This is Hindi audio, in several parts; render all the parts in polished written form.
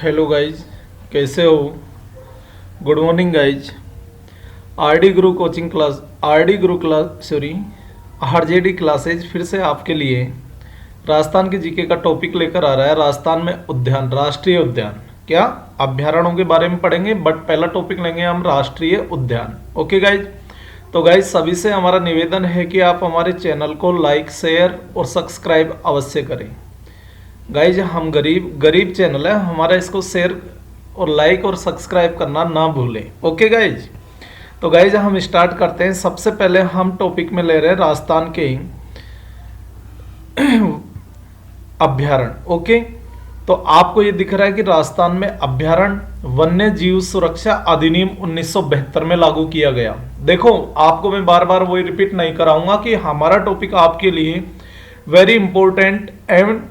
हेलो गाइज, कैसे हो? Good morning guys. RJD classes फिर से आपके लिए राजस्थान के जीके का टॉपिक लेकर आ रहा है। राजस्थान में उद्यान, राष्ट्रीय उद्यान, क्या अभ्यारण्यों के बारे में पढ़ेंगे, बट पहला टॉपिक लेंगे हम राष्ट्रीय उद्यान। ओके गाइज, तो गाइज सभी से हमारा निवेदन है कि आप हमारे चैनल को लाइक, शेयर और सब्सक्राइब अवश्य करें। गाइज हम गरीब चैनल है हमारा, इसको शेयर और लाइक और सब्सक्राइब करना ना भूलें। ओके गाइज, तो गाइज हम स्टार्ट करते हैं। सबसे पहले हम टॉपिक में ले रहे हैं राजस्थान के अभ्यारण्य। ओके, तो आपको ये दिख रहा है कि राजस्थान में अभ्यारण्य वन्य जीव सुरक्षा अधिनियम 1972 में लागू किया गया। देखो, आपको मैं बार बार वही रिपीट नहीं कराऊंगा कि हमारा टॉपिक आपके लिए very important and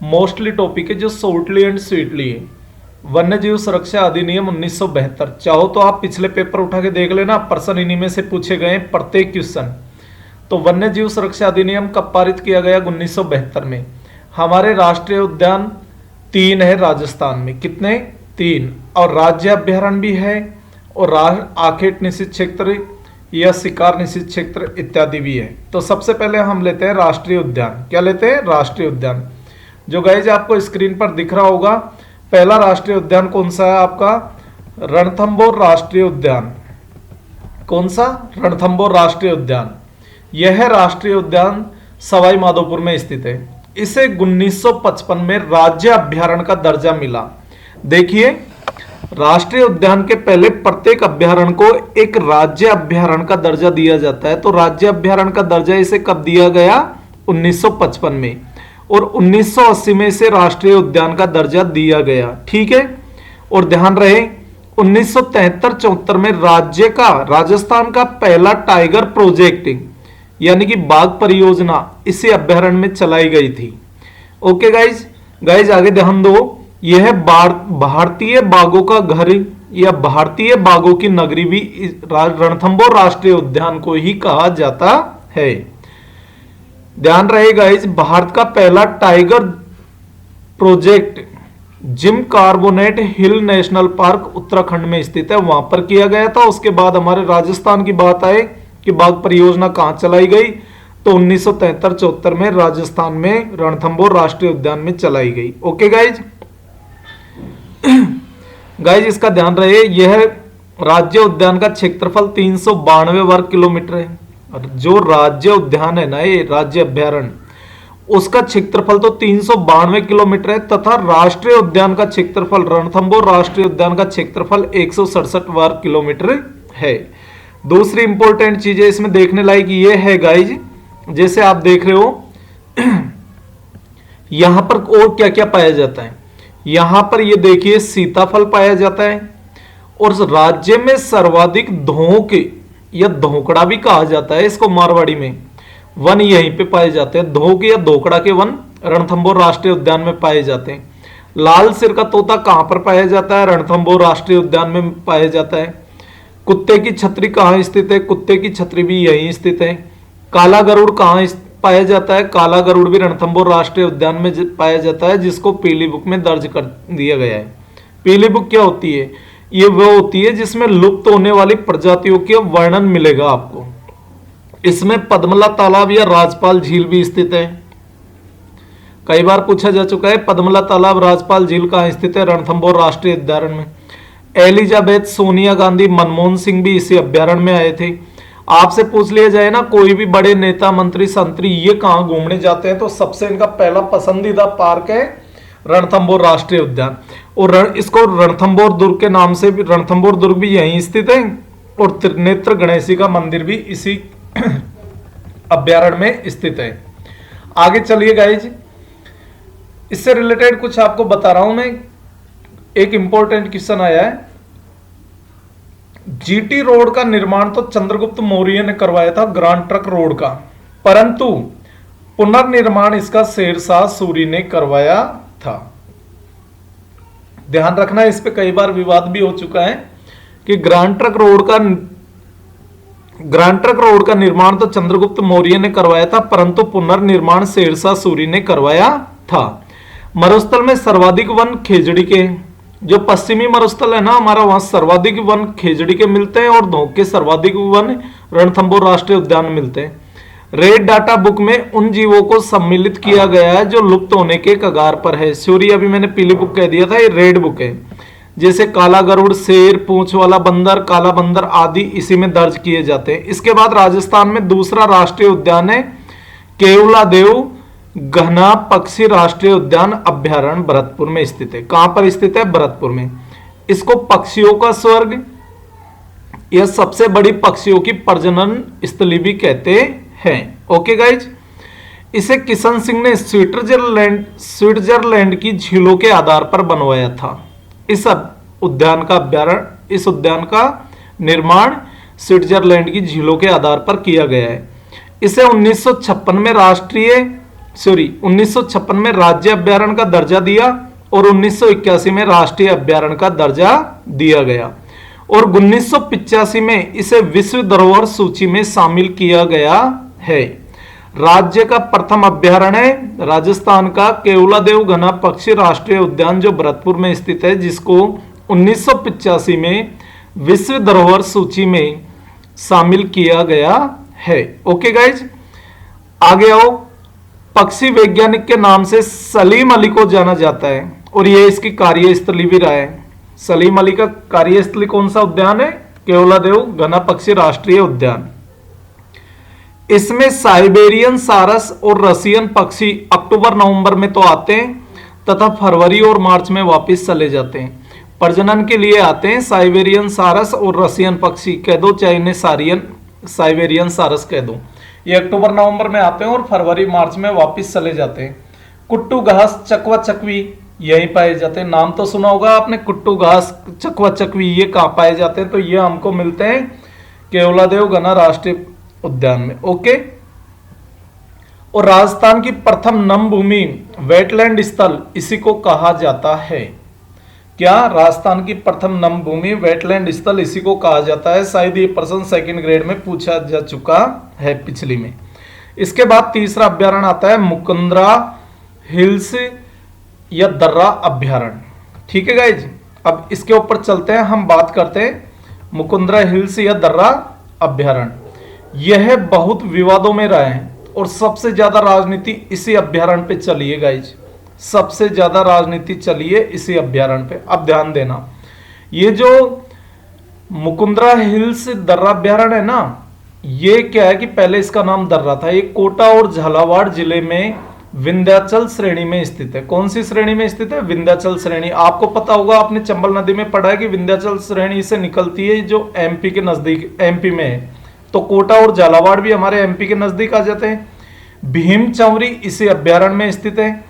mostly topic है, जो शॉर्टली एंड स्वीटली है। वन्य जीव सुरक्षा अधिनियम 1972, चाहो तो आप पिछले पेपर उठा के देख लेना, प्रश्न इन्हीं में से पूछे गए प्रत्येक क्वेश्चन। तो वन्य जीव सुरक्षा अधिनियम कब पारित किया गया? 1972 में। हमारे राष्ट्रीय उद्यान 3 है राजस्थान में। कितने? 3। और राज्य अभ्यारण्य भी है, और आखेट निषिद्ध क्षेत्र या शिकार निषिद्ध क्षेत्र इत्यादि भी है। तो सबसे पहले हम लेते हैं राष्ट्रीय उद्यान। क्या लेते हैं? राष्ट्रीय उद्यान, जो गाइज आपको स्क्रीन पर दिख रहा होगा। पहला राष्ट्रीय उद्यान कौन सा है आपका? रणथंभौर राष्ट्रीय उद्यान। कौन सा? रणथंभौर राष्ट्रीय उद्यान। यह राष्ट्रीय उद्यान सवाई माधोपुर में स्थित है। इसे 1955 में राज्य अभ्यारण्य का दर्जा मिला। देखिए, राष्ट्रीय उद्यान के पहले प्रत्येक अभ्यारण्य को एक राज्य अभ्यारण्य का दर्जा दिया जाता है। तो राज्य अभ्यारण्य का दर्जा इसे कब दिया गया? 1955 में। और 1980 में इसे राष्ट्रीय उद्यान का दर्जा दिया गया। ठीक है, और ध्यान रहे 1973-74 में राजस्थान का पहला टाइगर प्रोजेक्ट यानी कि बाघ परियोजना इसी अभ्यारण्य में चलाई गई थी। ओके गाइज आगे ध्यान दो। यह भारतीय बाघों का घर या भारतीय बाघों की नगरी भी रणथंभौर राष्ट्रीय उद्यान को ही कहा जाता है। ध्यान रहेगा, इस भारत का पहला टाइगर प्रोजेक्ट जिम कार्बोनेट हिल नेशनल पार्क उत्तराखंड में स्थित है, वहां पर किया गया था। उसके बाद हमारे राजस्थान की बात आए कि बाघ परियोजना कहां चलाई गई, तो 1973-74 में राजस्थान में रणथंभौर राष्ट्रीय उद्यान में चलाई गई। ओके गाइज इसका ध्यान रहे, यह राज्य उद्यान का क्षेत्रफल 392 वर्ग किलोमीटर है। जो राज्य उद्यान है ना, ये राज्य अभ्यारण्य, उसका क्षेत्रफल तो 392 किलोमीटर है, तथा राष्ट्रीय उद्यान का क्षेत्रफल, रणथंभौर राष्ट्रीय उद्यान का क्षेत्रफल 167 वर्ग किलोमीटर है। दूसरी इंपॉर्टेंट चीजें इसमें देखने लायक ये है गाइज, जैसे आप देख रहे हो यहां पर और क्या क्या पाया जाता है। यहां पर ये देखिए सीताफल पाया जाता है, और राज्य में सर्वाधिक धोंक या धोकड़ा भी कहा जाता है इसको मारवाड़ी में, वन यहीं पे पाए जाते हैं। धोक या धोकड़ा के वन रणथंभौर राष्ट्रीय उद्यान में पाए जाते हैं। लाल सिर का तोता कहां पर पाया जाता है? रणथंभौर राष्ट्रीय उद्यान में पाया जाता है। कुत्ते की छतरी कहां स्थित है? कुत्ते की छतरी भी यहीं स्थित है। काला गरुड़ कहां पाया जाता है? काला गरुड़ भी रणथंभौर राष्ट्रीय उद्यान में पाया जाता है, जिसको पीली बुक में दर्ज कर दिया गया है। पीली बुक क्या होती है? ये वो होती है जिसमें लुप्त होने वाली प्रजातियों के वर्णन मिलेगा आपको। इसमें पद्मला तालाब या राजपाल झील भी स्थित है। कई बार पूछा जा चुका है पद्मला तालाब, राजपाल झील कहां स्थित है? रणथंभौर राष्ट्रीय अभ्यारण्य में। एलिजाबेथ, सोनिया गांधी, मनमोहन सिंह भी इसी अभ्यारण्य में आए थे। आपसे पूछ लिया जाए ना, कोई भी बड़े नेता, मंत्री, संतरी ये कहां घूमने जाते हैं, तो सबसे इनका पहला पसंदीदा पार्क है रणथंभौर राष्ट्रीय उद्यान। और इसको रणथंभौर दुर्ग के नाम से भी, रणथंभौर दुर्ग भी यहीं स्थित है, और त्रिनेत्र गणेशी का मंदिर भी इसी अभ्यारण्य में स्थित है। आगे चलिए गाइज, इससे रिलेटेड कुछ आपको बता रहा हूं मैं। एक इंपॉर्टेंट क्वेश्चन आया है, जीटी रोड का निर्माण तो चंद्रगुप्त मौर्य ने करवाया था, ग्रांड ट्रंक रोड का, परंतु पुनर्निर्माण इसका शेरशाह सूरी ने करवाया था। ध्यान रखना, इस पे कई बार विवाद भी हो चुका है कि ग्रांड ट्रंक रोड का निर्माण तो चंद्रगुप्त मौर्य ने करवाया था, परंतु पुनर्निर्माण शेरशाह सूरी ने करवाया था। मरुस्थल में सर्वाधिक वन खेजड़ी के जो पश्चिमी मरुस्थल है ना हमारा, वहां सर्वाधिक वन खेजड़ी के मिलते हैं और धोक के सर्वाधिक वन रणथंभौर राष्ट्रीय उद्यान मिलते हैं। रेड डाटा बुक में उन जीवों को सम्मिलित किया गया है जो लुप्त होने के कगार पर है। सॉरी, अभी मैंने पीली बुक कह दिया था, ये रेड बुक है। जैसे काला गरुड़, शेर, पूंछ वाला बंदर, काला बंदर आदि इसी में दर्ज किए जाते हैं। इसके बाद राजस्थान में दूसरा राष्ट्रीय उद्यान है केवलादेव घना पक्षी राष्ट्रीय उद्यान अभ्यारण्य, भरतपुर में स्थित है। कहां पर स्थित है? भरतपुर में। इसको पक्षियों का स्वर्ग, यह सबसे बड़ी पक्षियों की प्रजनन स्थली भी कहते हैं। ओके गाइज, इसे किशन सिंह ने स्विट्जरलैंड की झीलों के आधार पर बनवाया था। इस उद्यान का निर्माण स्विट्जरलैंड की झीलों के आधार पर किया गया है। इसे 1956 में राज्य अभ्यारण्य का दर्जा दिया और 1981 में राष्ट्रीय अभ्यारण्य का दर्जा दिया गया और 1985 में इसे विश्व धरोहर सूची में शामिल किया गया है। राज्य का प्रथम अभ्यारण्य है राजस्थान का केवलादेव घना पक्षी राष्ट्रीय उद्यान, जो भरतपुर में स्थित है, जिसको 1985 में विश्व धरोहर सूची में शामिल किया गया है। ओके गाइज, आगे आओ। पक्षी वैज्ञानिक के नाम से सलीम अली को जाना जाता है और यह इसकी कार्यस्थली भी रहा है। सलीम अली का कार्यस्थली कौन सा उद्यान है? केवलादेव घना पक्षी राष्ट्रीय उद्यान। इसमें साइबेरियन सारस और रसियन पक्षी अक्टूबर नवंबर में तो आते हैं तथा फरवरी और मार्च में वापस चले जाते हैं। प्रजनन के लिए आते हैं साइबेरियन सारस और रसियन पक्षी कह दो, चाहे इन्हें साइबेरियन सारस कह दो। ये अक्टूबर नवंबर में आते हैं और फरवरी मार्च में वापस चले जाते हैं। कुट्टू घास, चकवा चकवी यहीं पाए जाते हैं। नाम तो सुना होगा आपने, कुट्टू घास, चकवा चकवी, ये कहाँ पाए जाते हैं? तो ये हमको मिलते हैं केवलादेव घना राष्ट्रीय उद्यान में। ओके, और राजस्थान की प्रथम नम भूमि वेटलैंड स्थल इसी को कहा जाता है। क्या? राजस्थान की प्रथम नम भूमि वेटलैंड स्थल इसी को कहा जाता है। शायद ये प्रश्न सेकंड ग्रेड में पूछा जा चुका है पिछली में। इसके बाद तीसरा अभ्यारण्य आता है मुकुंदरा हिल्स या दर्रा अभ्यारण्य। ठीक है गाइज, अब इसके ऊपर चलते हैं, हम बात करते हैं मुकुंदरा हिल्स या दर्रा अभ्यारण्य। यह बहुत विवादों में रहे हैं और सबसे ज्यादा राजनीति इसी अभ्यारण्य पे चली है गाइज, सबसे ज्यादा राजनीति चली है इसी अभ्यारण्य पे। अब ध्यान देना, ये जो मुकुंदरा हिल्स दर्रा अभ्यारण्य है ना, ये क्या है कि पहले इसका नाम दर्रा था। ये कोटा और झालावाड़ जिले में विंध्याचल श्रेणी में स्थित है। कौन सी श्रेणी में स्थित है? विंध्याचल श्रेणी। आपको पता होगा, आपने चंबल नदी में पढ़ा है कि विंध्याचल श्रेणी से निकलती है, जो एमपी के नजदीक, एमपी में है। तो कोटा और झालावाड़ भी हमारे एमपी के नजदीक आ जाते हैं। भीम चौरी इसी अभ्यारण्य में स्थित है।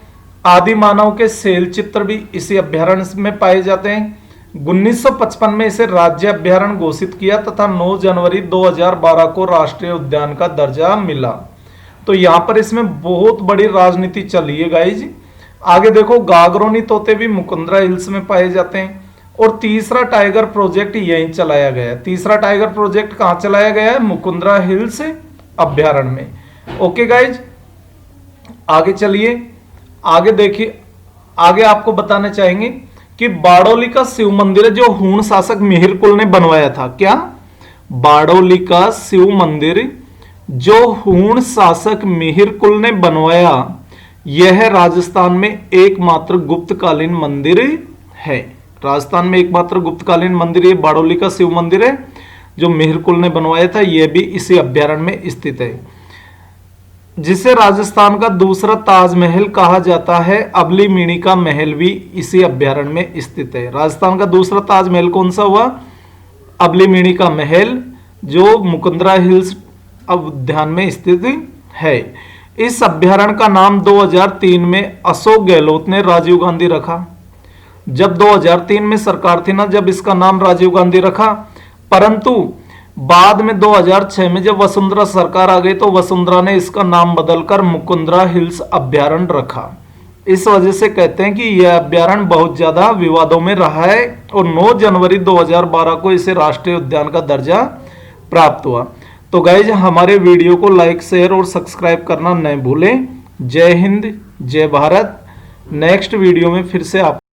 आदि मानव के सेल चित्र भी इसी अभ्यारण्य में पाए जाते हैं। 1955 में इसे राज्य अभ्यारण्य घोषित किया तथा 9 जनवरी 2012 को राष्ट्रीय उद्यान का दर्जा मिला। तो यहां पर इसमें बहुत बड़ी राजनीति चली है गाइज। आगे देखो, गागरोनी तोते भी मुकुंदरा हिल्स में पाए जाते हैं। और तीसरा टाइगर प्रोजेक्ट यहीं चलाया गया है। तीसरा टाइगर प्रोजेक्ट कहां चलाया गया है? मुकुंदरा हिल्स अभ्यारण्य में। ओके गाइज, आगे चलिए, आगे देखिए। आगे आपको बताना चाहेंगे कि बारडोली का शिव मंदिर है जो हूण शासक मिहिर कुल ने बनवाया था। क्या? बारडोली का शिव मंदिर जो हूण शासक मिहिर कुल ने बनवाया, यह राजस्थान में एकमात्र गुप्तकालीन मंदिर है। राजस्थान में एकमात्र गुप्तकालीन मंदिर ये बारडोली का शिव मंदिर है जो मिहिर कुल ने बनवाया था। यह भी इसी अभ्यारण्य में स्थित है, जिसे राजस्थान का दूसरा ताजमहल कहा जाता है। अबली मीणी का महल भी इसी अभ्यारण्य में स्थित है। राजस्थान का दूसरा ताजमहल कौन सा हुआ? अबली मीणी का महल, जो मुकुंदरा हिल्स उद्यान में स्थित है। इस अभ्यारण्य का नाम 2003 में अशोक गहलोत ने राजीव गांधी रखा। जब 2003 में सरकार थी ना, जब इसका नाम राजीव गांधी रखा, परंतु बाद में 2006 में जब वसुंधरा सरकार आ गई तो वसुंधरा ने इसका नाम बदलकर मुकुंदरा हिल्स अभ्यारण्य रखा। इस वजह से कहते हैं कि यह अभ्यारण्य बहुत ज्यादा विवादों में रहा है और 9 जनवरी 2012 को इसे राष्ट्रीय उद्यान का दर्जा प्राप्त हुआ। तो गाइज, हमारे वीडियो को लाइक, शेयर और सब्सक्राइब करना न भूलें। जय हिंद, जय भारत। नेक्स्ट वीडियो में फिर से आप